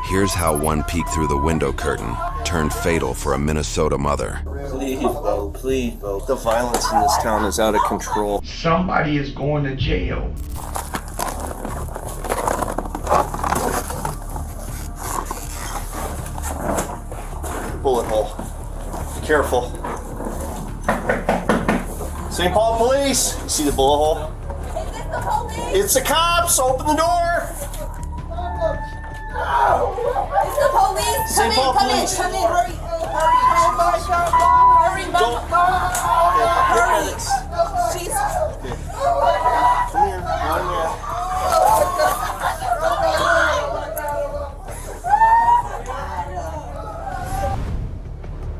Here's how one peek through the window curtain turned fatal for a Minnesota mother. Please, bro. Please, bro. The violence in this town is out of control. Somebody is going to jail. Bullet hole. Be careful. St. Paul Police! You see the bullet hole? Is this the police? It's the cops! Open the door! It's the police! St. Paul Police! Come in, hurry! Hurry, Don't. hurry! She's... Come here. Come here.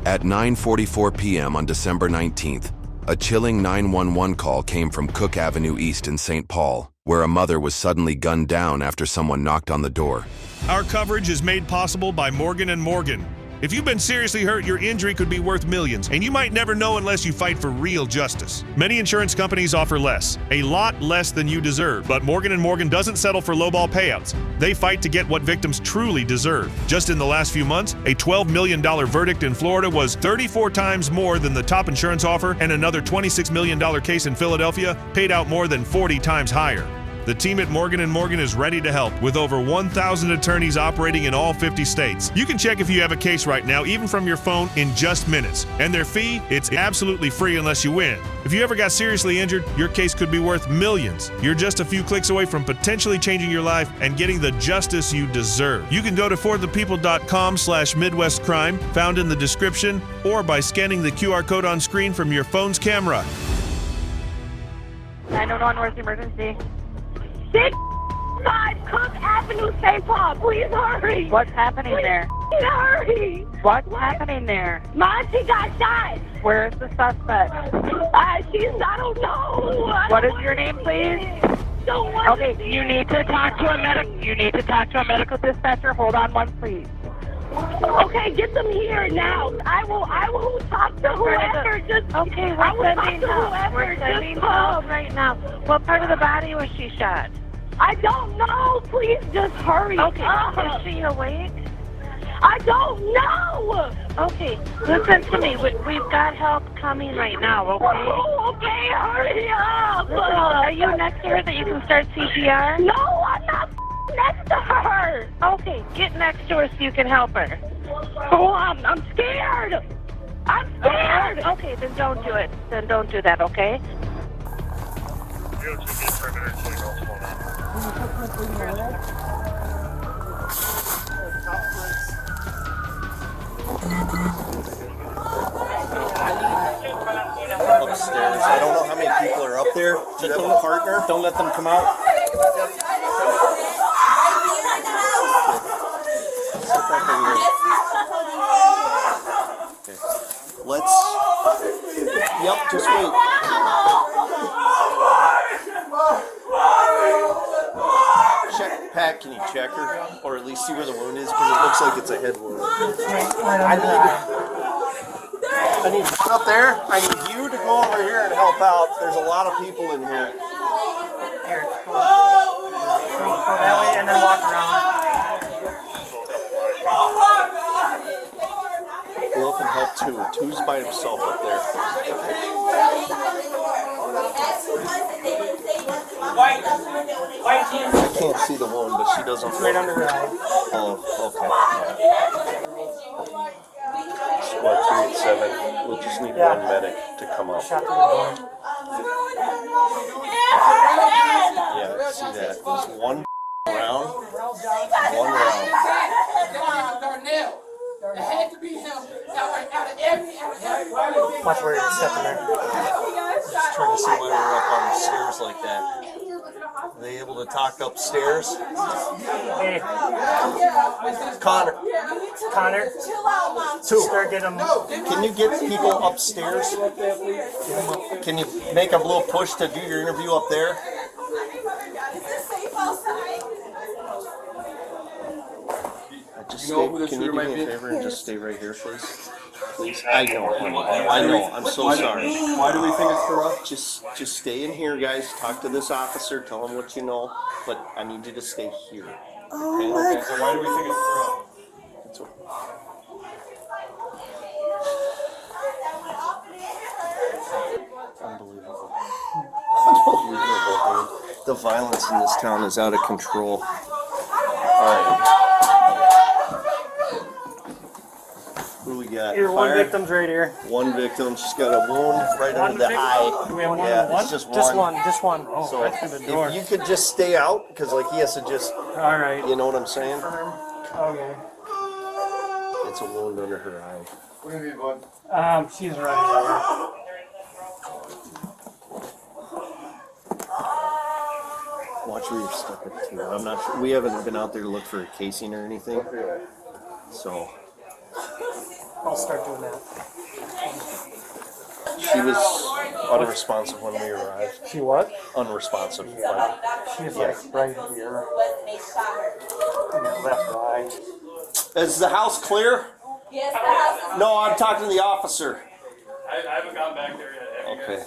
At 9:44 p.m. on December 19th, a chilling 911 call came from Cook Avenue East in St. Paul, where a mother was suddenly gunned down after someone knocked on the door. Our coverage is made possible by Morgan & Morgan. If you've been seriously hurt, your injury could be worth millions, and you might never know unless you fight for real justice. Many insurance companies offer less, a lot less than you deserve, but Morgan & Morgan doesn't settle for lowball payouts. They fight to get what victims truly deserve. Just in the last few months, a $12 million verdict in Florida was 34 times more than the top insurance offer, and another $26 million case in Philadelphia paid out more than 40 times higher. The team at Morgan & Morgan is ready to help with over 1,000 attorneys operating in all 50 states. You can check if you have a case right now, even from your phone, in just minutes. And their fee, it's absolutely free unless you win. If you ever got seriously injured, your case could be worth millions. You're just a few clicks away from potentially changing your life and getting the justice you deserve. You can go to forthepeople.com/MidwestCrime, found in the description, or by scanning the QR code on screen from your phone's camera. 911, where's the emergency? 6-5 Cook Avenue, St. Paul. Please hurry. What's happening there? Hurry. What's happening there? Monty got shot. Where's the suspect? I don't know. What is your name, please? Don't want Okay, you need to talk to a medical dispatcher. Hold on one, please. Okay, get them here now. I will talk to whoever. Okay, I will talk to we're whoever. sending Just help come. right now. What part of the body was she shot? I don't know. Please just hurry. Okay, is she awake? I don't know. Okay, listen to me. We've got help coming right now, okay? Oh, okay, hurry up. Listen, are you next to her that you can start CPR? No, I'm not next to her. Okay, get next to her so you can help her. Oh, I'm scared. I'm scared. Okay, then don't do it. Then don't do that, okay? Upstairs. I don't know how many people are up there. Do you have a partner? Don't let them come out. Okay. Let's. Yep, just wait. Check, Pat, can you check her? Or at least see where the wound is? Because it looks like it's a head wound. I need one up there. I need you to go over here and help out. There's a lot of people in here. Here, go that way and then walk around. Go up and help too. Two's by himself up there. I can't see the wound, but she doesn't. Right under her eye. Oh, okay. Squad 387. We'll just need one medic to come up. Shot through the door. Yeah, see that. There's one round. One round. Watch where you're stepping there. Just trying to see why we're up on the stairs like that. Are they able to talk upstairs? Hey, Connor. Two. Start getting them. Can you get people upstairs? Can you make a little push to do your interview up there? Can you do me a favor and just stay right here, please? Please. I know. I'm so sorry. Why do we think it's corrupt? Just stay in here, guys. Talk to this officer. Tell him what you know. But I need you to stay here. Okay, so why do we think it's corrupt? The violence in this town is out of control. Alright. Who do we got? Here, one Fire? victim's right here. One victim. She's got a wound right under the eye. Do we have one? Yeah, One? it's just Just one. one. Just one. Oh, So right through the door. if you could just stay out, because like he has to just, All right. you know what I'm saying? Okay. It's a wound under her eye. What do you need, bud? She's right here. Watch where you're stuck at too. I'm not sure. We haven't been out there to look for a casing or anything. So I'll start doing that. she was unresponsive when we arrived. She what? Unresponsive. She's like right here. In that left eye. Is the house clear? Yes, the house is. No, I'm talking to the officer. I haven't gone back there yet. Okay.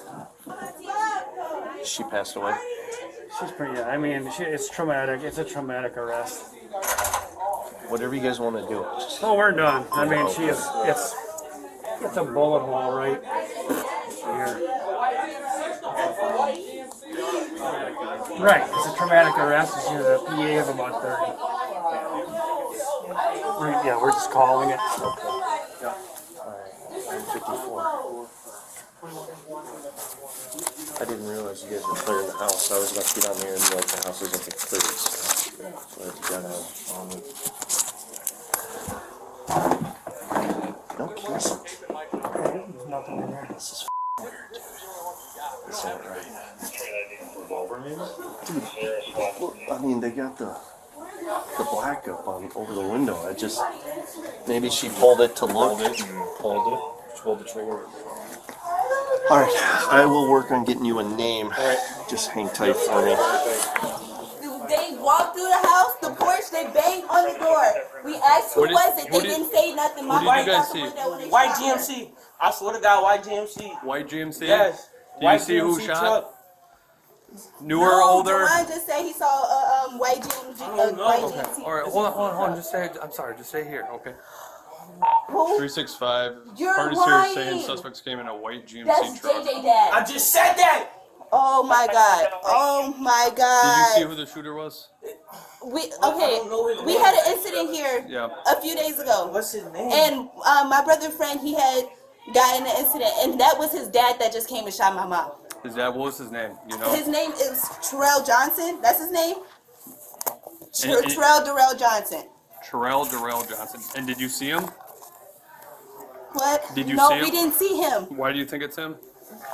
She passed away. She's pretty. I mean, it's traumatic. It's a traumatic arrest. Whatever you guys want to do. Oh, we're done. I mean, it's a bullet hole right here. Right. It's a traumatic arrest. She has a PA of about 30. Yeah, we're just calling it. Yeah. Alright. 54. I didn't realize you guys were clearing the house. I was about to get on there and be like, the house isn't cleared. So I got no cases. There's nothing in there. This is weird, dude. This ain't right. Dude, look, I mean, they got the black up on over the window. I just maybe she pulled it to look. Pulled it. Pulled the trigger. All right, I will work on getting you a name. Just hang tight for me. They walked through the house, the porch, they banged on the door. We asked who was it, they didn't say nothing. My did you wife guys got the see? window when they White shot her. GMC. I swear to God, white GMC. White GMC? Yes. Do you see who shot? Truck. Newer, No, older? Juwan just said he saw a white GMC. White GMC. All right, hold on. Just say. I'm sorry. Just stay here. Okay. Who? 365. You're Parties here lying. saying suspects came in a white GMC That's truck. JJ dad. I just said that. Oh my God. Oh my Did you God. see who the shooter was? We had an incident here Yeah. a few days ago. What's his name? And my brother friend, he had got in an incident, and that was his dad that just came and shot my mom. His dad. What was his name? You know. His name is Terrell Johnson. That's his name? And- Terrell Darrell Johnson. Terrell Darrell Johnson. And did you see him? What? Did you no, see him? we didn't see him. Why do you think it's him?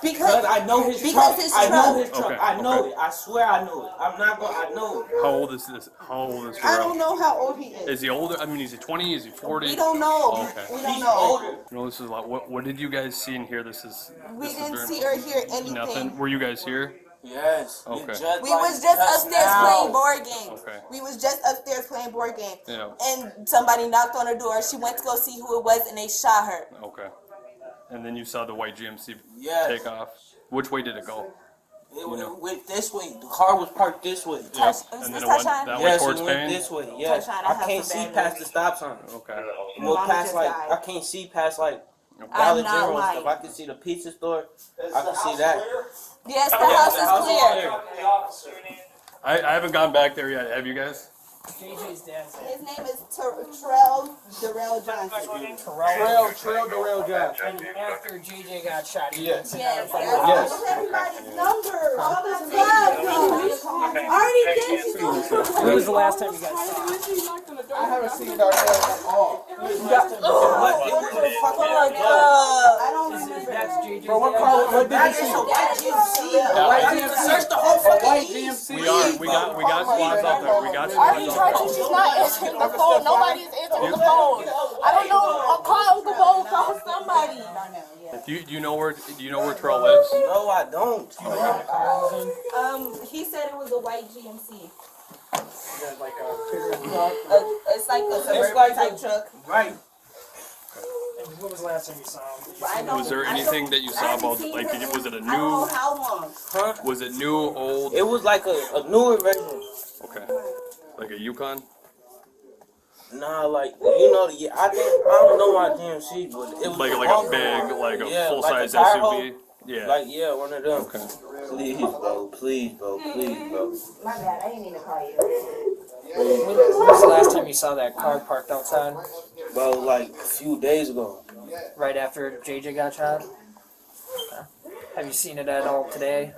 Because I know his because truck. his I know truck. his truck. Okay, I know okay. it. I swear I know it. I'm not going. I know it. How old is this? How old is I Terrell? don't know how old he is. Is he older? I mean, is he 20? Is he 40? We don't know. Okay. We don't He's know. older. You know, this is like, what did you guys see and hear? We this is didn't during- see or hear anything. Nothing. Were you guys here? Yes. Okay. We was just upstairs playing board games. Okay. We was just upstairs playing board games. Yeah. And somebody knocked on her door. She went to go see who it was, and they shot her. Okay. And then you saw the white GMC Yes. take off. Which way did it go? It went this way. The car was parked this way. Touch, And is then this it went touch that on? way Yes, towards it went Payne? this way. Yes. Touch on, I I have can't some see bad past news. the stop sign. Okay. Well, Mama past just like died. I can't see past like I'm Dollar not General and lying. stuff. I can see the pizza store. I can see that. Yes, the house is clear. I haven't gone back there yet. Have you guys? JJ's dad's His name is Terrell Darrell Johnson. Trail Darrell Johnson. And after JJ got shot, he Yes. Yes, Yes. everybody's numbers. All the stuff. Already did you. When was the last time you got shot? I haven't seen our dad at all. What? It was a Oh fucking my God. I don't remember. That's JJ's Bro, what dad. car? What did That you is see? a white GMC. White I GMC. searched the whole fucking White East. GMC. We got squads out there. We got squads out there. She's not answering the phone. Nobody is answering the phone. I don't know. I'll call Uncle Bo. Call somebody. Do you know where Terrell lives? No, I don't. He said it was a white GMC. Like a bigger truck. It's like a suburban like type a- truck. Right. And when was the last time you saw him? I don't- Was there I anything don't- that you I saw haven't about seen like? him Was it a in I don't know new? how long. Huh? Was it new, old? It was like a newer version. Okay. Like a Yukon? Nah, like you know, I don't know my GMC, but it was Like a longer big, one. like a Yeah, full like size a tire SUV. Yeah. Like, yeah, one of them. Okay. Please, bro. Please, bro. Please, bro. My bad, I didn't mean to call you. When was the last time you saw that car parked outside? Bro, like a few days ago. Right after JJ got shot? Okay. Have you seen it at all today?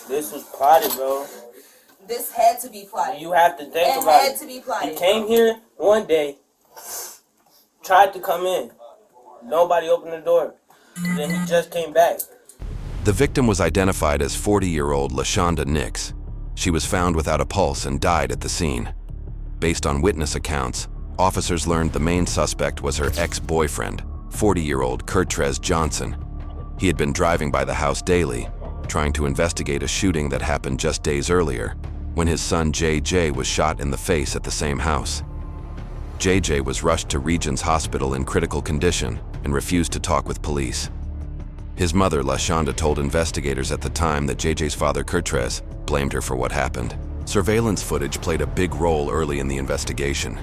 This was plotted, bro. This had to be plotted. You have to think It about had it. to be plotted. He came here one day, tried to come in. Nobody opened the door. Then he just came back. The victim was identified as 40-year-old LaShonda Nix. She was found without a pulse and died at the scene. Based on witness accounts, officers learned the main suspect was her ex-boyfriend, 40-year-old Kurtrez Johnson. He had been driving by the house daily, trying to investigate a shooting that happened just days earlier, when his son JJ was shot in the face at the same house. JJ was rushed to Regions Hospital in critical condition and refused to talk with police. His mother, LaShonda, told investigators at the time that JJ's father, Kurtrez, blamed her for what happened. Surveillance footage played a big role early in the investigation.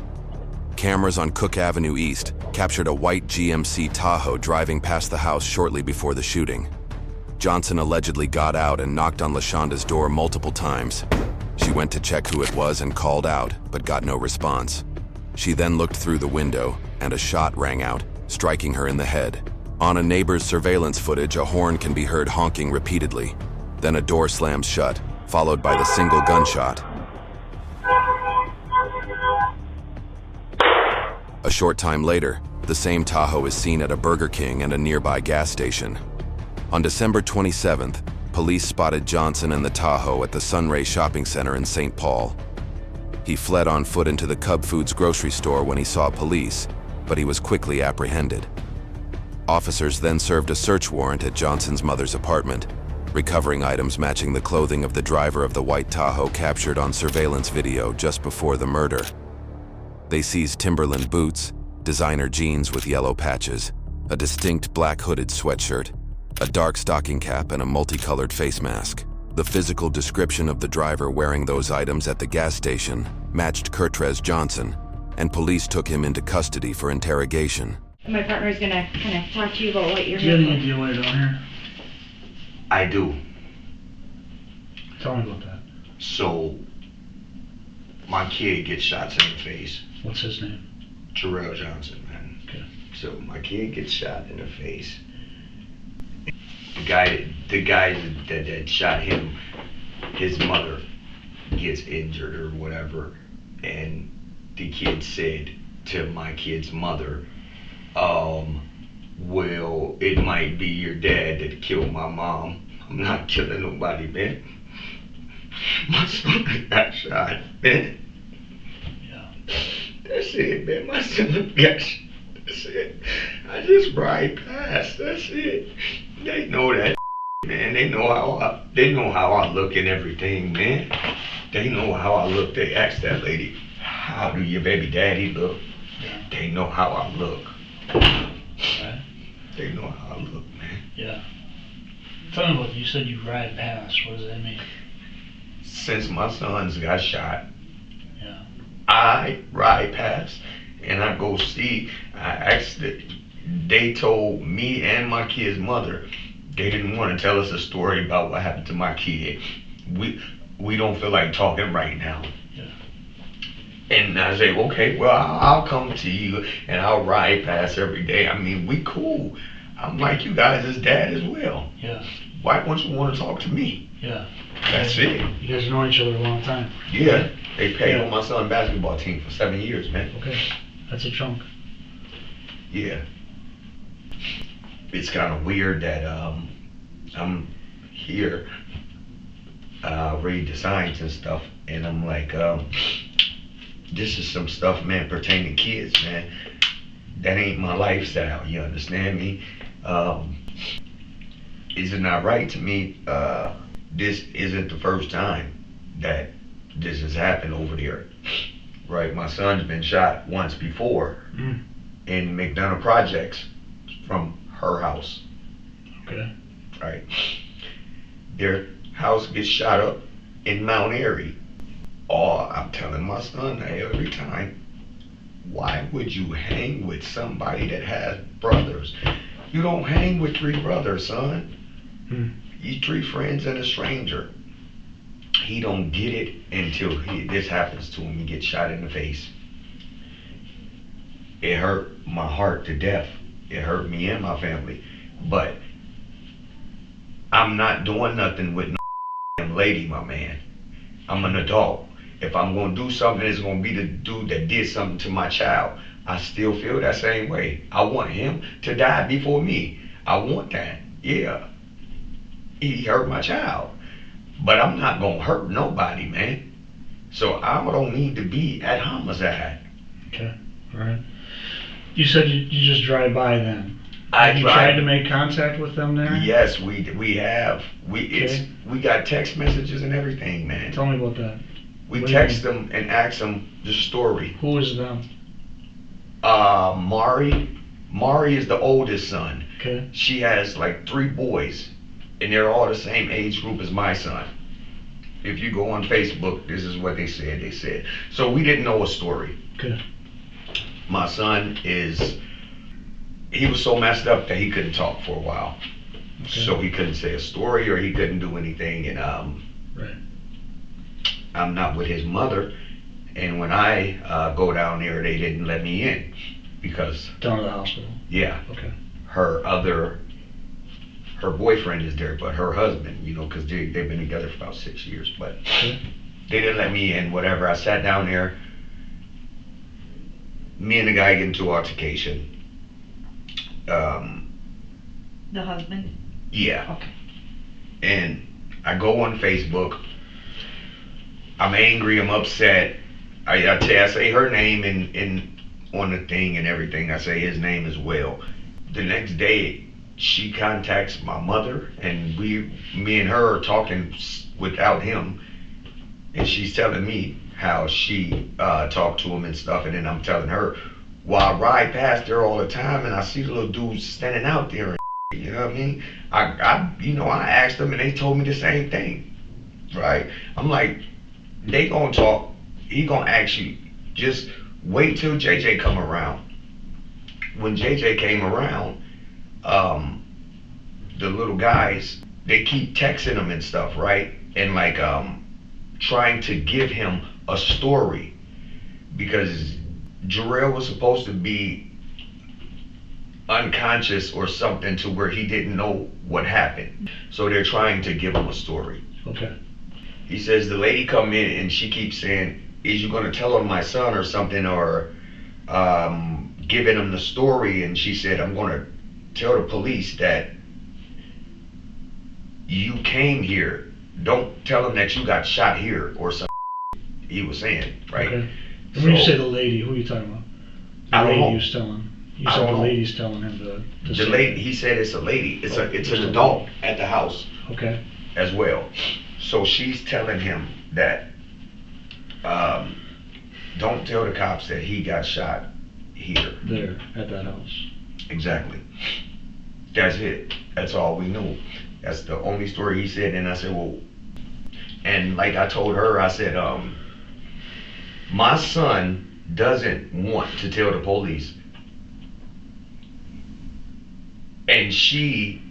Cameras on Cook Avenue East captured a white GMC Tahoe driving past the house shortly before the shooting. Johnson allegedly got out and knocked on LaShonda's door multiple times. She went to check who it was and called out, but got no response. She then looked through the window, and a shot rang out, striking her in the head. On a neighbor's surveillance footage, a horn can be heard honking repeatedly. Then a door slams shut, followed by the single gunshot. A short time later, the same Tahoe is seen at a Burger King and a nearby gas station. On December 27th, police spotted Johnson and the Tahoe at the Sunray Shopping Center in St. Paul. He fled on foot into the Cub Foods grocery store when he saw police, but he was quickly apprehended. Officers then served a search warrant at Johnson's mother's apartment, recovering items matching the clothing of the driver of the white Tahoe captured on surveillance video just before the murder. They seized Timberland boots, designer jeans with yellow patches, a distinct black hooded sweatshirt, a dark stocking cap, and a multicolored face mask. The physical description of the driver wearing those items at the gas station matched Kurtrez Johnson, and police took him into custody for interrogation. My partner's gonna kind of talk to you about what you're Do you have any here idea why down here? I do. Tell me about that. So, my kid gets shots in the face. What's his name? Terrell Johnson, man. Okay. So my kid gets shot in the face. The guy that shot him, his mother gets injured or whatever, and the kid said to my kid's mother, well, it might be your dad that killed my mom. I'm not killing nobody, man. My son got shot, man. Yeah. That's it, man. My son got shot. That's it. I just ride past. That's it. They know that, man. They know how I look and everything, man. They know how I look. They asked that lady, how do your baby daddy look? Yeah. They know how I look. Right. They know how I look, man. Yeah. Tell me about, you said you ride past. What does that mean? Since my sons got shot, Yeah. I ride past and I go see. They told me and my kid's mother they didn't want to tell us a story about what happened to my kid. We don't feel like talking right now. Yeah. And I say, okay, well, I'll come to you and I'll ride past every day. I mean, we cool. I'm like you guys as dad as well. Yeah. Why wouldn't you want to talk to me? Yeah. That's it. You guys have known each other a long time. Yeah. They paid on my son's basketball team for 7 years, man. Okay. That's a chunk. Yeah. It's kind of weird that I'm here, read the signs and stuff, and I'm like, this is some stuff, man, pertaining to kids, man. That ain't my lifestyle, you understand me? Is it not right to me? This isn't the first time that this has happened over there, right? My son's been shot once before in McDonough Projects from her house. Okay. Right. Their house gets shot up in Mount Airy. Oh, I'm telling my son every time, why would you hang with somebody that has brothers You don't hang with three brothers, son. Hmm. You three friends and a stranger. He don't get it until this happens to him. He gets shot in the face. It hurt my heart to death. It hurt me and my family. But I'm not doing nothing with no lady, my man. I'm an adult. If I'm gonna do something, it's gonna be the dude that did something to my child. I still feel that same way. I want him to die before me. I want that. Yeah. He hurt my child. But I'm not gonna hurt nobody, man. So I don't need to be at homicide. Okay, all right. You said you just drive by them. I Have you tried to make contact with them there? Yes, we have. We got text messages and everything, man. Tell me about that. We What do you text mean? them and ask them the story. Who is them? Mari. Mari is the oldest son. Okay. She has like 3 boys, and they're all the same age group as my son. If you go on Facebook, this is what they said. They said. So we didn't know a story. Okay. My son he was so messed up that he couldn't talk for a while. Okay. So he couldn't say a story or he couldn't do anything. And right. I'm not with his mother. And when I go down there, they didn't let me in because Down to the hospital. Yeah. Okay. Her boyfriend is there, but her husband, because they've been together for about 6 years. But Okay. they didn't let me in. Whatever. I sat down there. Me and the guy get into altercation. The husband? Yeah. Okay. And I go on Facebook. I'm angry. I'm upset. I say her name in on the thing and everything. I say his name as well. The next day, she contacts my mother, and me and her are talking without him, and she's telling me how she talked to him and stuff, and then I'm telling her, well, I ride past there all the time, and I see the little dudes standing out there, and you know what I mean? I asked them, and they told me the same thing, right? I'm like, they gonna talk. He gonna ask you. Just wait till JJ come around. When JJ came around, the little guys, they keep texting him and stuff, right? And like trying to give him a story because Jarrell was supposed to be unconscious or something to where he didn't know what happened. So they're trying to give him a story. Okay. He says the lady come in and she keeps saying, is you gonna tell on my son or something, or giving him the story? And she said, I'm gonna tell the police that you came here. Don't tell them that you got shot here or something. He was saying, right? Okay. And when you say the lady, who are you talking about? I don't know. You said the lady's telling him to The say lady, he said it's a lady. It's an adult at the house. Okay. As well. So she's telling him that don't tell the cops that he got shot here. There, at that house. Exactly. That's it. That's all we knew. That's the only story he said. And I said, well, and like I told her, I said, my son doesn't want to tell the police. And she,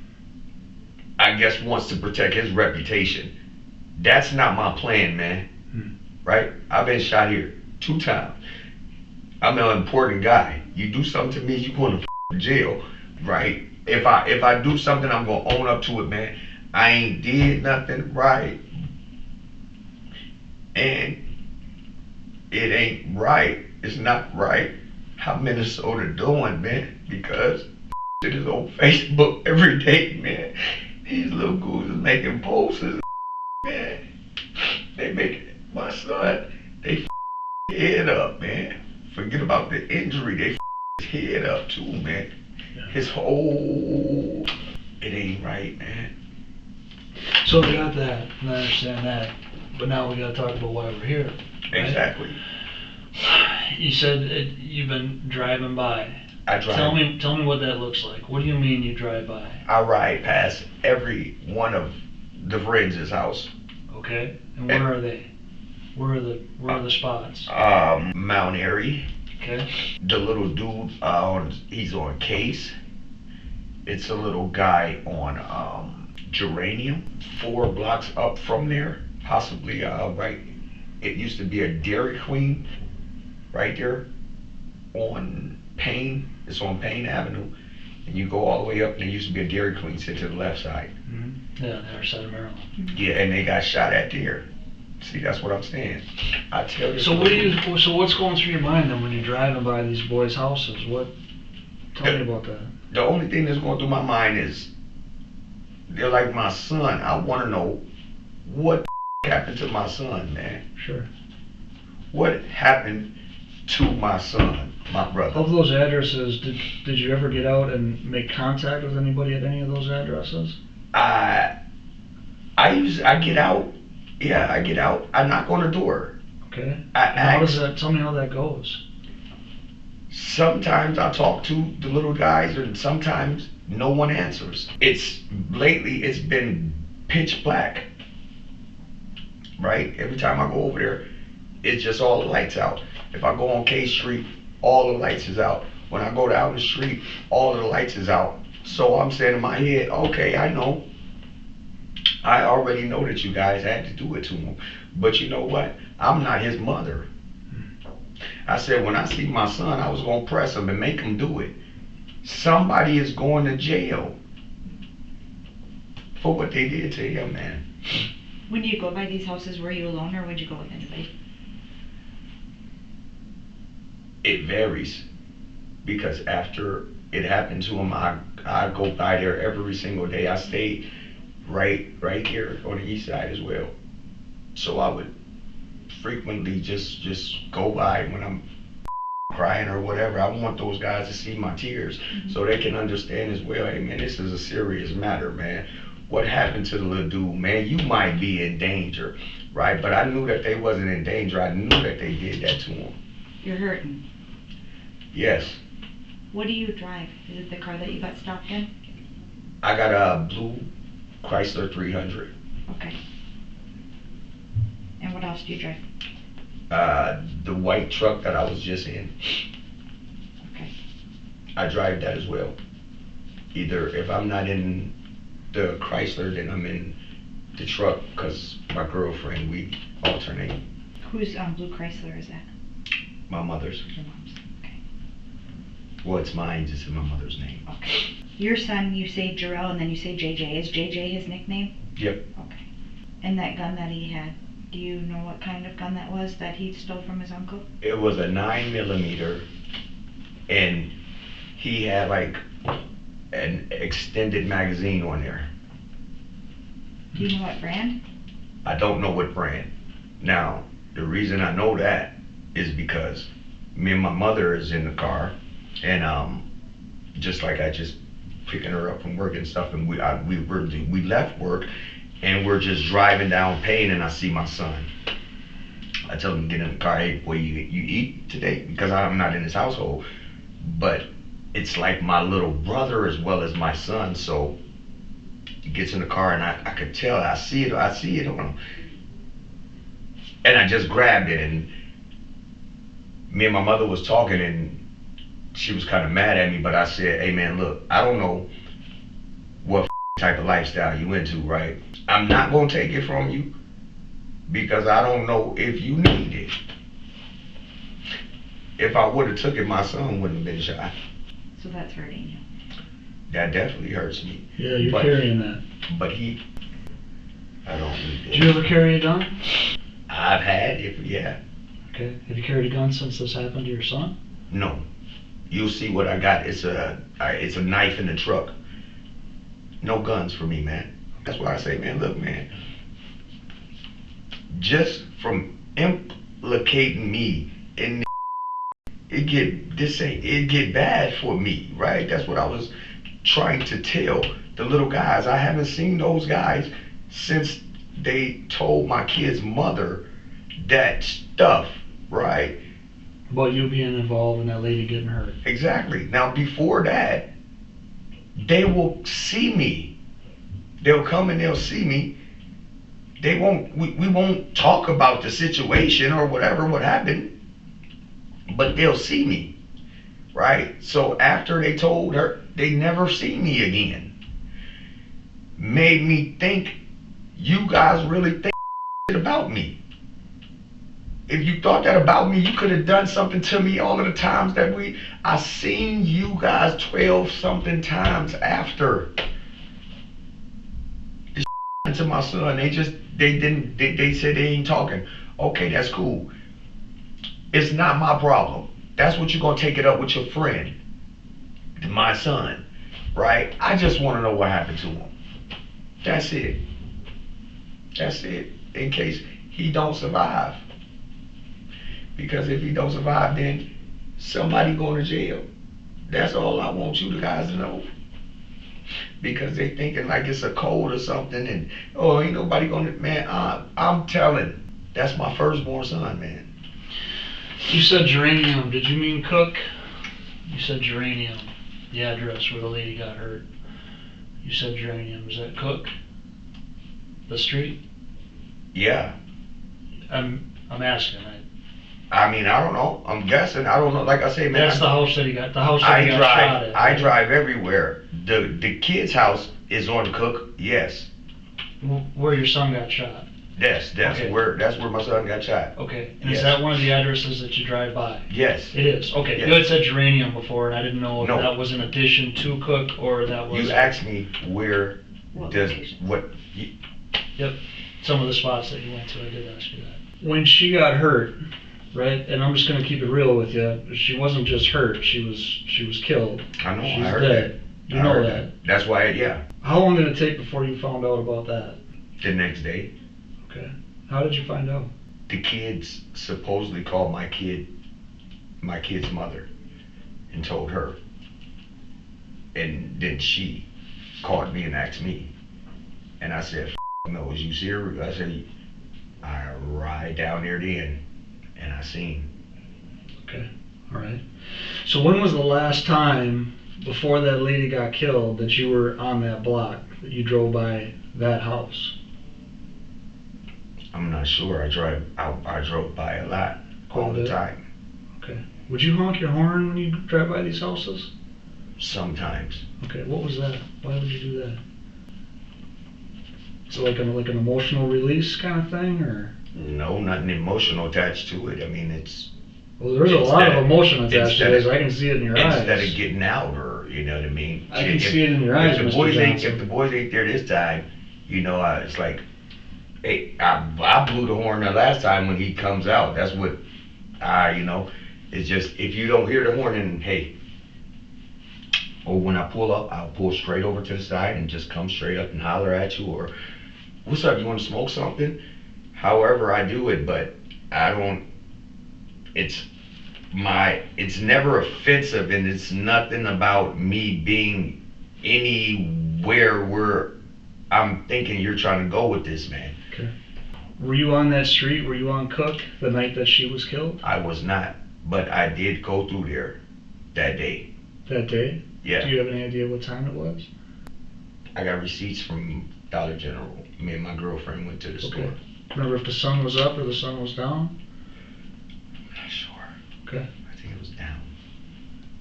I guess, wants to protect his reputation. That's not my plan, man. Right? I've been shot here 2 times. I'm an important guy. You do something to me, you going to jail, right? If I do something, I'm gonna own up to it, man. I ain't did nothing right, and it ain't right. It's not right how Minnesota doing, man, because it is on Facebook every day, man. These little goons are making posts, man. They make my son, they head up, man. Forget about the injury, they his head up too, man. His whole, it ain't right, man. So we got that, and I understand that, but now we got to talk about why we're here. Right? Exactly. You said you've been driving by. I drive. Tell me what that looks like. What do you mean you drive by? I ride past every one of the friends' house. Okay, and where are they? Where are the spots? Mount Airy. Okay. The little dude, he's on case. It's a little guy on Geranium, 4 blocks up from there, possibly right. It used to be a Dairy Queen right there on Payne. It's on Payne Avenue, and you go all the way up, and there used to be a Dairy Queen sit to the left side. Mm-hmm. Yeah, the other side of Maryland. Yeah, and they got shot at there. See, that's what I'm saying. I tell you. So what's going through your mind then when you're driving by these boys' houses? Tell me about that. The only thing that's going through my mind is they're like my son. I want to know what happened to my son, man. Sure. What happened to my son, my brother? Of those addresses, did you ever get out and make contact with anybody at any of those addresses? I get out. Yeah, I get out. I knock on the door. Okay. How does that? Tell me how that goes. Sometimes I talk to the little guys, and sometimes no one answers. Lately it's been pitch black. Right? Every time I go over there, it's just all the lights out. If I go on K Street, all the lights is out. When I go down the street, all of the lights is out. So I'm saying in my head, okay, I know. I already know that you guys had to do it to him. But you know what? I'm not his mother. I said when I see my son, I was going to press him and make him do it. Somebody is going to jail for what they did to him, man. When you go by these houses, were you alone or would you go with anybody? It varies, because after it happened to him, I go by there every single day. I stayed right here on the east side as well. So I would frequently just go by when I'm crying or whatever. I want those guys to see my tears so they can understand as well. Hey man, this is a serious matter, man. What happened to the little dude, man? You might be in danger, right? But I knew that they wasn't in danger. I knew that they did that to him. You're hurting. Yes. What do you drive? Is it the car that you got stopped in? I got a blue Chrysler 300. Okay. And what else do you drive? The white truck that I was just in. Okay. I drive that as well. Either if I'm not in the Chrysler, then I'm in the truck, because my girlfriend, we alternate. Whose blue Chrysler is that? My mother's. Your mom's. Okay. Well, it's mine, just in my mother's name. Okay. Your son, you say Jarrell and then you say JJ. Is JJ his nickname? Yep. Okay. And that gun that he had, do you know what kind of gun that was that he stole from his uncle? It was a 9mm, and he had like an extended magazine on there. Do you know what brand? I don't know what brand. Now, the reason I know that is because me and my mother is in the car, and just like I just picking her up from work and stuff, and we left work, and we're just driving down Payne, and I see my son. I tell him to get in the car. Hey, boy, you eat today? Because I'm not in his household, but it's like my little brother as well as my son. So he gets in the car, and I could tell. I see it on him, and I just grabbed it. And me and my mother was talking, and she was kind of mad at me, but I said, hey man, look, I don't know what type of lifestyle you into, right? I'm not gonna take it from you because I don't know if you need it. If I would have took it, my son wouldn't have been shot. So that's hurting you. That definitely hurts me. Yeah, you're carrying that. But I don't need it. Did you ever carry a gun? I've had it, yeah. Okay. Have you carried a gun since this happened to your son? No. You'll see what I got. It's a knife in the truck. No guns for me, man. That's why I say, man, look, man. Just from implicating me in it get bad for me, right? That's what I was trying to tell the little guys. I haven't seen those guys since they told my kid's mother that stuff, right? About you being involved in that lady getting hurt. Exactly. Now before that, they will see me. They'll come and they'll see me. They won't. We won't talk about the situation or whatever what happened, but they'll see me, right? So after they told her they never see me again. Made me think you guys really think about me. If you thought that about me, you could have done something to me all of the times that I seen you guys 12 something times after. To my son, they said they ain't talking. Okay, that's cool. It's not my problem. That's what you're gonna take it up with your friend, my son, right? I just want to know what happened to him. That's it. That's it. In case he don't survive. Because if he don't survive, then somebody going to jail. That's all I want you guys to know. Because they thinking like it's a code or something, and oh, ain't nobody gonna, man, I'm telling, that's my firstborn son, man. You said Geranium, did you mean Cook? You said Geranium, the address where the lady got hurt. You said Geranium, is that Cook? The street? Yeah. I'm asking. I mean, I don't know. I'm guessing. I don't know. Like I say, man. That's the house that he got. The house that he got shot at. I drive everywhere. The kid's house is on Cook. Yes. Where your son got shot. That's okay. where my son got shot. Okay. And yes. Is that one of the addresses that you drive by? Yes. It is. Okay. Yes. You had said Geranium before, and I didn't know if that was in addition to Cook or that was. You asked me where Yep. Some of the spots that you went to, I did ask you that. When she got hurt, right? And I'm just gonna keep it real with you. She wasn't just hurt. She was killed. I know. She's I heard dead. That. You know that. That's why. Yeah. How long did it take before you found out about that? The next day. Okay. How did you find out? The kids supposedly called my kid's mother, and told her. And then she called me and asked me, and I said, "No, is you serious?" I said, "I ride down there then." And I seen. Okay, all right. So when was the last time before that lady got killed that you were on that block, that you drove by that house? I'm not sure. I drove by a lot all the time. Okay. Would you honk your horn when you drive by these houses? Sometimes. Okay. What was that? Why would you do that? Is it like an emotional release kind of thing, or? No, nothing emotional attached to it. I mean, it's. Well, there's a lot of emotion attached to this. I can see it in your eyes. Instead of getting out, or you know what I mean. I can see it in your eyes, If the boys ain't there this time, you know, it's like, hey, I blew the horn the last time when he comes out. That's what, you know, it's just if you don't hear the horn, and hey, or when I pull up, I'll pull straight over to the side and just come straight up and holler at you, or what's up? You want to smoke something? However I do it, but I don't, it's never offensive, and it's nothing about me being anywhere where I'm thinking you're trying to go with this, man. Okay. Were you on that street? Were you on Cook the night that she was killed? I was not, but I did go through there that day. That day? Yeah. Do you have any idea what time it was? I got receipts from Dollar General. Me and my girlfriend went to the store. Remember if the sun was up or the sun was down? I'm not sure. Okay. I think it was down.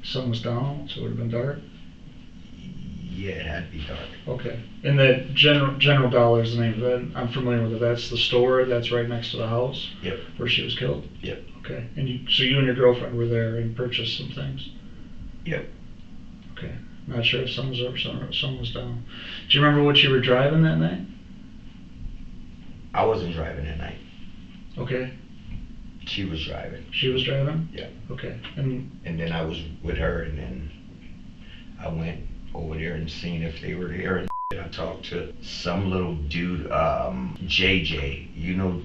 Sun was down, so it would have been dark? Yeah, it had to be dark. Okay. And that General Dollar is the name of it. I'm familiar with it. That's the store that's right next to the house? Yep. Where she was killed? Yep. Okay. And so you and your girlfriend were there and purchased some things? Yep. Okay. Not sure if sun was up or sun was down. Do you remember what you were driving that night? I wasn't driving that night. Okay. She was driving. She was driving? Yeah. Okay. And then I was with her, and then I went over there and seen if they were there, and I talked to some little dude, JJ. You know,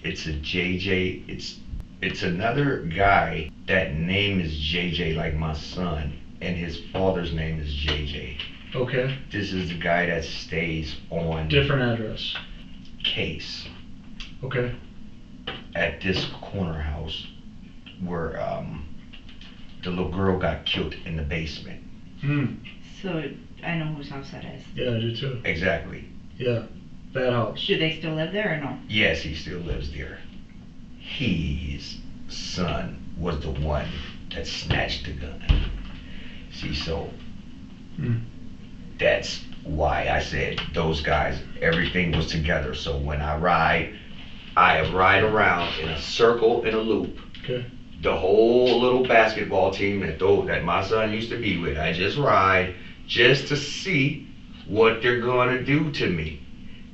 it's a JJ. It's another guy. That name is JJ, like my son, and his father's name is JJ. Okay. This is the guy that stays on different address. Case. Okay. At this corner house where the little girl got killed in the basement. So I know whose house that is. Yeah, I do too. Exactly. Yeah, that house. Do they still live there or no? Yes, he still lives there. His son was the one that snatched the gun. See, so That's why I said those guys, everything was together. So when I ride around in a circle, in a loop. Okay. The whole little basketball team that my son used to be with, I just ride just to see what they're gonna do to me.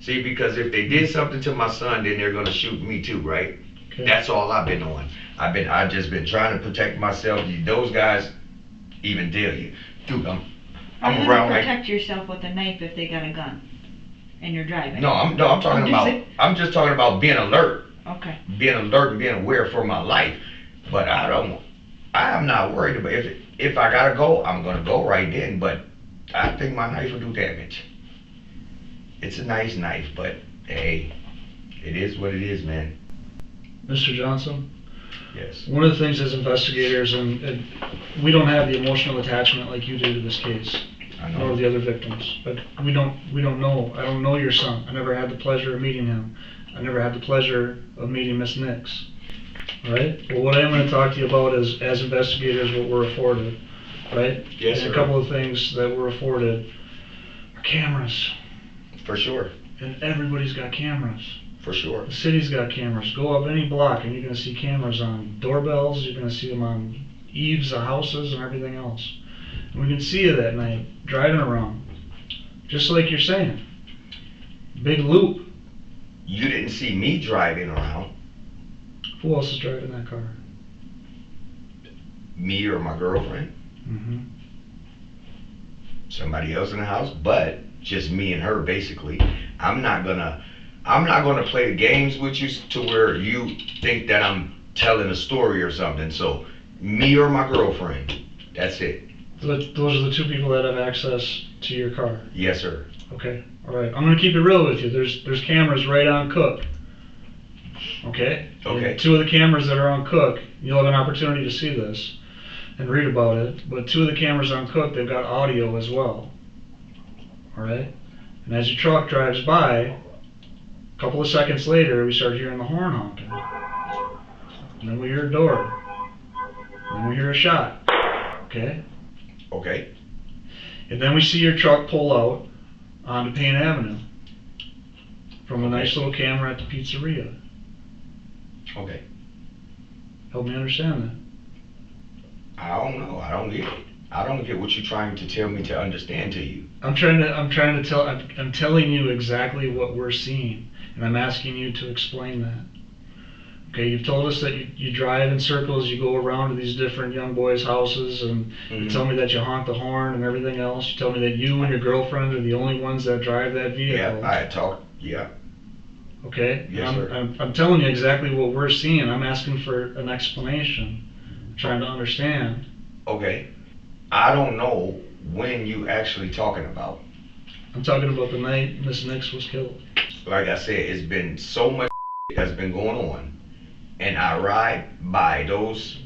See, because if they did something to my son, then they're gonna shoot me too, right? Okay. That's all I've been on. I've just been trying to protect myself. Those guys even dare you. Dude, Are I'm you around gonna like. protect yourself with a knife if they got a gun and you're driving? No, I'm talking about. I'm just talking about being alert. Okay. Being alert and being aware for my life. But I am not worried about if I gotta go, I'm gonna go right then. But I think my knife will do damage. It's a nice knife, but hey, it is what it is, man. Mr. Johnson? Yes. One of the things as investigators, and we don't have the emotional attachment like you do to this case, nor the other victims. But we don't know. I don't know your son. I never had the pleasure of meeting him. I never had the pleasure of meeting Miss Nix. Right? Well, what I am going to talk to you about is, as investigators, what we're afforded. Right? Yes, and sir. a couple of things that we're afforded are cameras. For sure. And everybody's got cameras. For sure. The city's got cameras. Go up any block and you're going to see cameras on doorbells. You're going to see them on eaves of houses and everything else. And we can see you that night driving around. Just like you're saying. Big loop. You didn't see me driving around. Who else is driving that car? Me or my girlfriend. Mm-hmm. Somebody else in the house, but just me and her basically. I'm not gonna play the games with you to where you think that I'm telling a story or something. So me or my girlfriend. That's it. Those are the two people that have access to your car. Yes, sir. Okay. All right. I'm gonna keep it real with you. There's cameras right on Cook. Okay? Okay. And two of the cameras that are on Cook, you'll have an opportunity to see this and read about it, but two of the cameras on Cook, they've got audio as well. Alright? And as your truck drives by, a couple of seconds later, we start hearing the horn honking. And then we hear a door. And then we hear a shot. Okay? Okay. And then we see your truck pull out onto Payne Avenue from a nice little camera at the pizzeria. Okay. Help me understand that. I don't know. I don't get it. I don't get what you're trying to tell me to understand to you. I'm telling you exactly what we're seeing, and I'm asking you to explain that. Okay, you've told us that you drive in circles, you go around to these different young boys' houses, and you tell me that you honk the horn and everything else. You tell me that you and your girlfriend are the only ones that drive that vehicle. Yeah, I talked. Yeah. Okay? Yes, sir. I'm telling you exactly what we're seeing. I'm asking for an explanation. I'm trying to understand. Okay. I don't know when you actually talking about. I'm talking about the night Miss Nix was killed. Like I said, it's been so much that's been going on. And I ride by those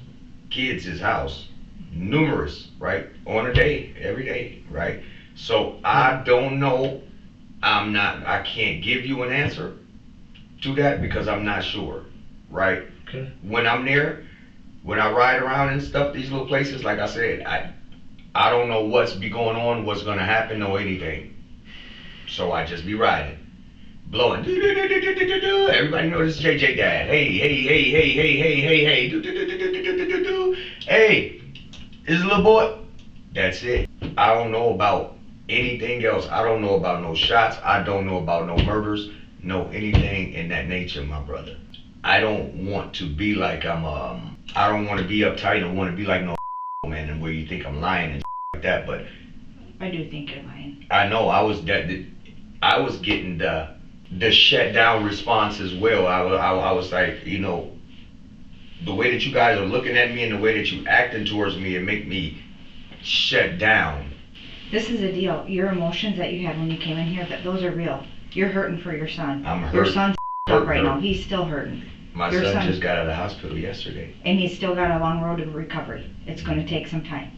kids' house, numerous, right? On a day, every day, right? So I don't know. I can't give you an answer to that because I'm not sure, right? Okay. When I'm there, when I ride around and stuff, these little places, like I said, I don't know what's be going on, what's gonna happen, or anything. So I just be riding, blowing. Everybody knows this is JJ Dad. Hey, hey, hey, hey, hey, hey, hey, hey. Hey, is a little boy. That's it. I don't know about anything else. I don't know about no shots. I don't know about no murders. No anything in that nature, my brother. I don't want to be like I don't want to be uptight. I don't want to be like no man, and where you think I'm lying and like that. But I do think you're lying. I know I was getting the shut down response as well. I was like, you know, the way that you guys are looking at me and the way that you acting towards me, it make me shut down. This is the deal. Your emotions that you had when you came in here, those are real. You're hurting for your son. I'm hurt. Your son's up right now. He's still hurting. My son just got out of the hospital yesterday. And he's still got a long road to recovery. It's going to take some time.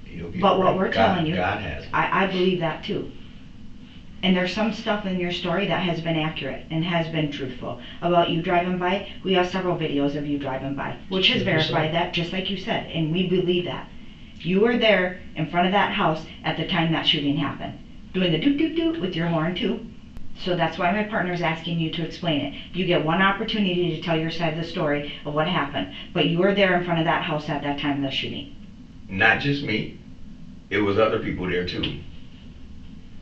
He'll be But what right. we're telling you, God has. I believe that too. And there's some stuff in your story that has been accurate and has been truthful. About you driving by, we have several videos of you driving by, which has verified that, just like you said, and we believe that. You were there in front of that house at the time that shooting happened, doing the doot doot doot with your horn too. So that's why my partner's asking you to explain it. You get one opportunity to tell your side of the story of what happened, but you were there in front of that house at that time of the shooting. Not just me. It was other people there too.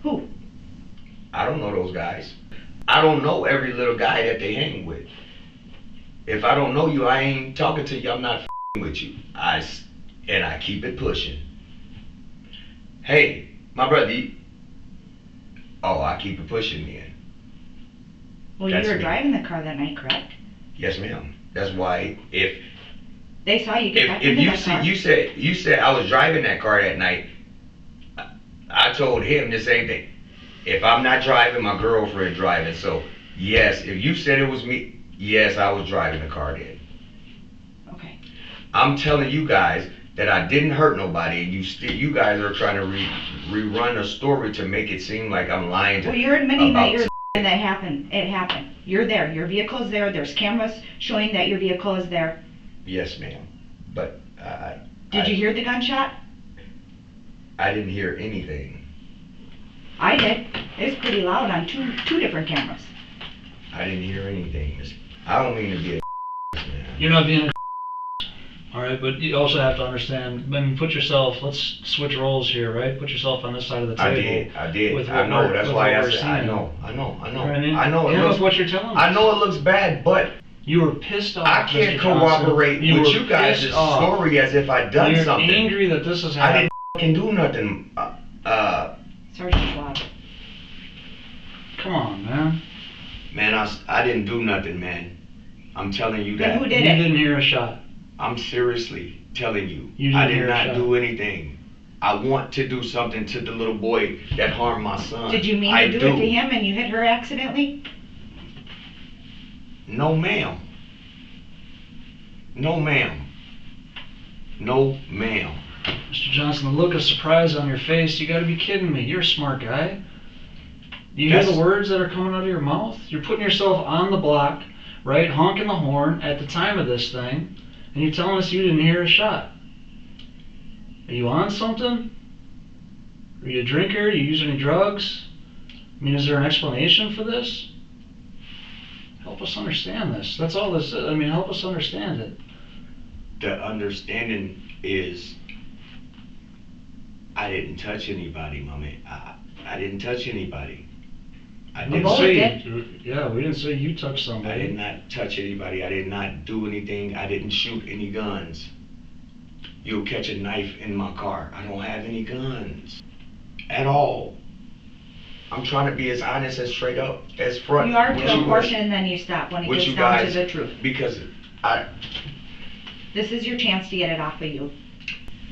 Who? I don't know those guys. I don't know every little guy that they hang with. If I don't know you, I ain't talking to you. I'm not with you. I keep it pushing. Hey, my brother. I keep it pushing, man. Well, you were driving the car that night, correct? Yes, ma'am. That's why if they saw you get back into that car. You said I was driving that car that night. I told him the same thing. If I'm not driving, my girlfriend driving. So yes, if you said it was me, yes, I was driving the car then. Okay. I'm telling you guys that I didn't hurt nobody, and you guys are trying to rerun a story to make it seem like I'm lying. Well, you're admitting that that happened. It happened. You're there. Your vehicle is there. There's cameras showing that your vehicle is there. Yes, ma'am. But did you hear the gunshot? I didn't hear anything. I did. It's pretty loud on two different cameras. I didn't hear anything. I don't mean to be a man. You're not being a all right, but you also have to understand, I mean, let's switch roles here, right? Put yourself on this side of the table. I did. I know, that's why I said, I know. You know what I mean? I know what you're telling us. I know it looks bad, but you were pissed off. I can't cooperate with you guys' story as if I'd done something. You're angry that this has happened. I didn't do nothing. Sergeant Schwab. Come on, man. Man, I didn't do nothing, man. I'm telling you that. Then who did it? You didn't hear a shot. I'm seriously telling you. I did not do anything. I want to do something to the little boy that harmed my son. Did you mean to do it to him and you hit her accidentally? No, ma'am. No, ma'am. No, ma'am. Mr. Johnson, the look of surprise on your face, you gotta be kidding me. You're a smart guy. You hear the words that are coming out of your mouth? You're putting yourself on the block, right, honking the horn at the time of this thing, and you're telling us you didn't hear a shot. Are you on something? Are you a drinker? Do you use any drugs? I mean, is there an explanation for this? Help us understand this. That's all this is. I mean, help us understand it. The understanding is I didn't touch anybody, mommy. I didn't touch anybody. We didn't say you touched somebody. I did not touch anybody. I did not do anything. I didn't shoot any guns. You'll catch a knife in my car. I don't have any guns at all. I'm trying to be as honest, as straight up, as front. You are to a portion and then you stop when it gets down to the truth. Because this is your chance to get it off of you.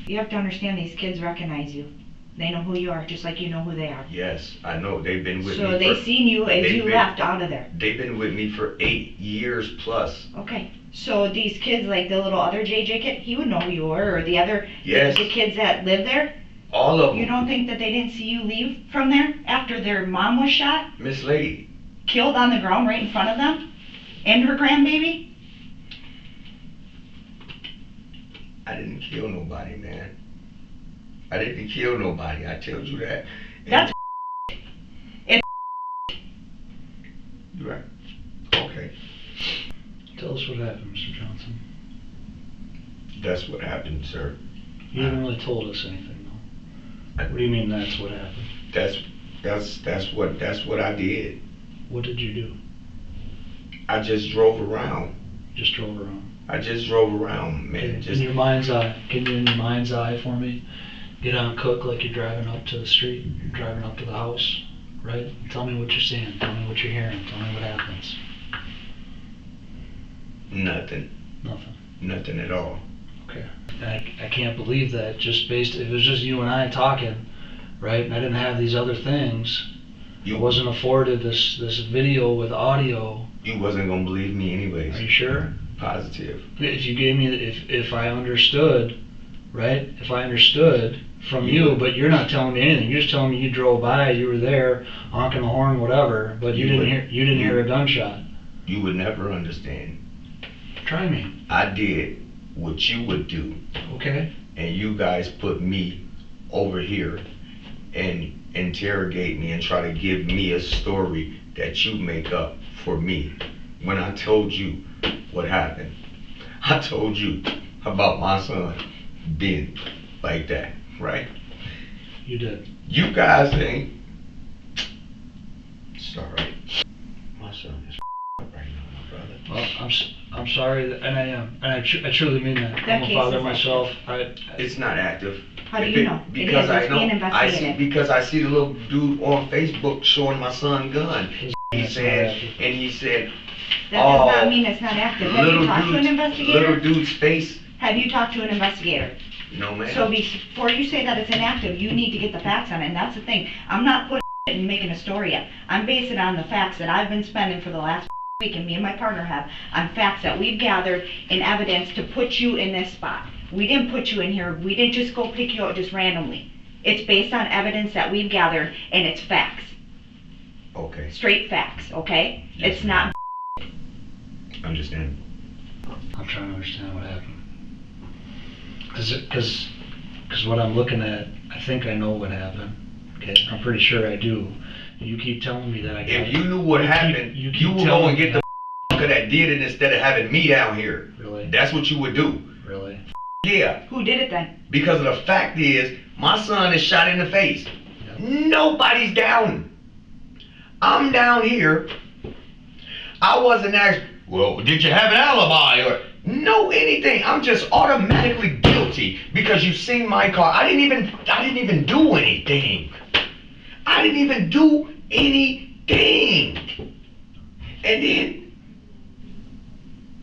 You have to understand these kids recognize you. They know who you are, just like you know who they are. Yes, I know. They've been with me. So they seen you as you left out of there. They've been with me for 8 years plus. Okay. So these kids, like the little other JJ kid, he would know who you were, or the other the kids that live there? All of them. You don't think that they didn't see you leave from there after their mom was shot? Miss Lady. Killed on the ground right in front of them? And her grandbaby? I didn't kill nobody, man. I didn't kill nobody. I told you that. That's it's You're right. Okay. Tell us what happened, Mr. Johnson. That's what happened, sir. You haven't really told us anything, though. What do you mean that's what happened? That's what I did. What did you do? I just drove around. Just drove around? I just drove around, man. In your mind's eye, can you in your mind's eye for me? Get on Cook like you're driving up to the street, you're driving up to the house, right? Tell me what you're seeing, tell me what you're hearing, tell me what happens. Nothing. Nothing. Nothing at all. Okay. I can't believe that if it was just you and I talking, right, and I didn't have these other things, I wasn't afforded this video with audio. You wasn't gonna believe me anyways. Are you sure? Positive. If you gave me, if I understood, right, if I understood from you, but you're not telling me anything, you're just telling me you drove by, you were there, honking the horn, whatever, but you didn't hear a gunshot. You would never understand. Try me. I did what you would do. Okay. and you guys put me over here and interrogate me and try to give me a story that you make up for me. When I told you what happened, I told you about my son being like that, right? You did. You guys ain't. It's all right. My son is up right now, my brother. Well, I'm sorry, and I am, and I truly mean that. That I'm a case father is myself. It's not active. How do you know? Because it is. I It's know. being I see investigated. because I see the little dude on Facebook showing my son gun. He said, That does not mean it's not active. Have you talked to an investigator? Little dude's face. Have you talked to an investigator? No, ma'am. So before you say that it's inactive, you need to get the facts on it, and that's the thing. I'm not putting it and making a story up. I'm basing it on the facts that I've been spending for the last week, and me and my partner have, on facts that we've gathered in evidence to put you in this spot. We didn't put you in here. We didn't just go pick you out just randomly. It's based on evidence that we've gathered, and it's facts. Okay. Straight facts, okay? Yes, It's not. Understand. I'm trying to understand what happened. Because what I'm looking at, I think I know what happened. Okay, I'm pretty sure I do. You keep telling me that I got If you knew what happened, you would go and get the that did it instead of having me down here. Really? That's what you would do. Really? Yeah. Who did it then? Because of the fact is, my son is shot in the face. Yep. Nobody's down. I'm down here. I wasn't asked, well, did you have an alibi or no anything? I'm just automatically guilty because you seen my car. I didn't even do anything. I didn't even do anything. And then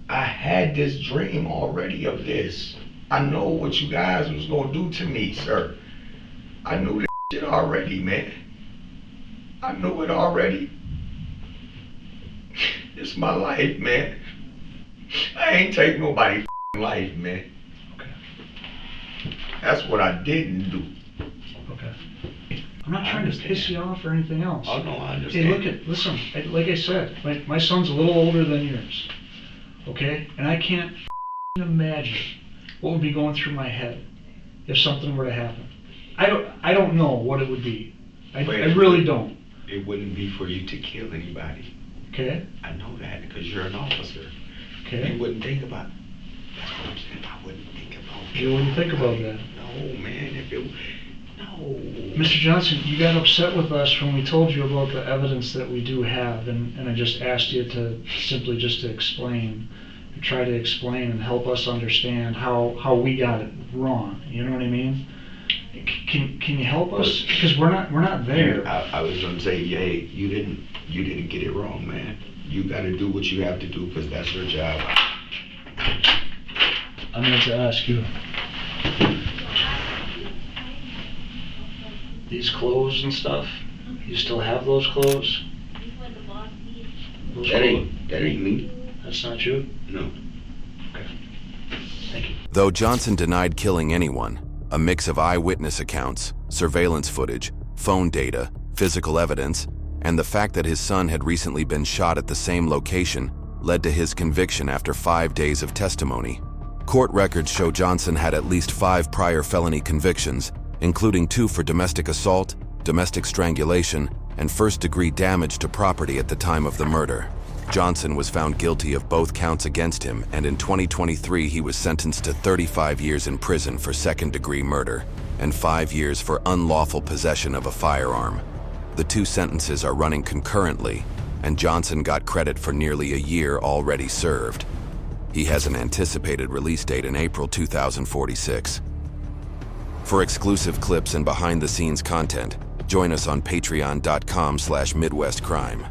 I had this dream already of this. I know what you guys was gonna do to me, sir. I knew this shit already, man. I knew it already. It's my life, man. I ain't take nobody's life, man. Okay. That's what I didn't do. Okay. I'm not trying to piss you off or anything else. Oh, no, I understand. Hey, listen, like I said, my son's a little older than yours. Okay? And I can't imagine what would be going through my head if something were to happen. I don't know what it would be. I really don't. It wouldn't be for you to kill anybody. Okay? I know that because you're an officer. Okay. You wouldn't think about it. That's what I'm saying. I wouldn't think about it. You wouldn't think about that. No, man. No. Mr. Johnson, you got upset with us when we told you about the evidence that we do have, and I just asked you to simply just to explain, to try to explain and help us understand how we got it wrong. You know what I mean? Can you help us? Because we're not there. I was gonna say, hey, you didn't get it wrong, man. You got to do what you have to do because that's your job. I meant to ask you. These clothes and stuff, you still have those clothes? That ain't me. That's not you? No. Okay. Thank you. Though Johnson denied killing anyone, a mix of eyewitness accounts, surveillance footage, phone data, physical evidence, and the fact that his son had recently been shot at the same location led to his conviction after 5 days of testimony. Court records show Johnson had at least 5 prior felony convictions, including 2 for domestic assault, domestic strangulation, and first-degree damage to property at the time of the murder. Johnson was found guilty of both counts against him, and in 2023 he was sentenced to 35 years in prison for second-degree murder and 5 years for unlawful possession of a firearm. The 2 sentences are running concurrently, and Johnson got credit for nearly a year already served. He has an anticipated release date in April 2046. For exclusive clips and behind-the-scenes content, join us on patreon.com/MidwestCrime.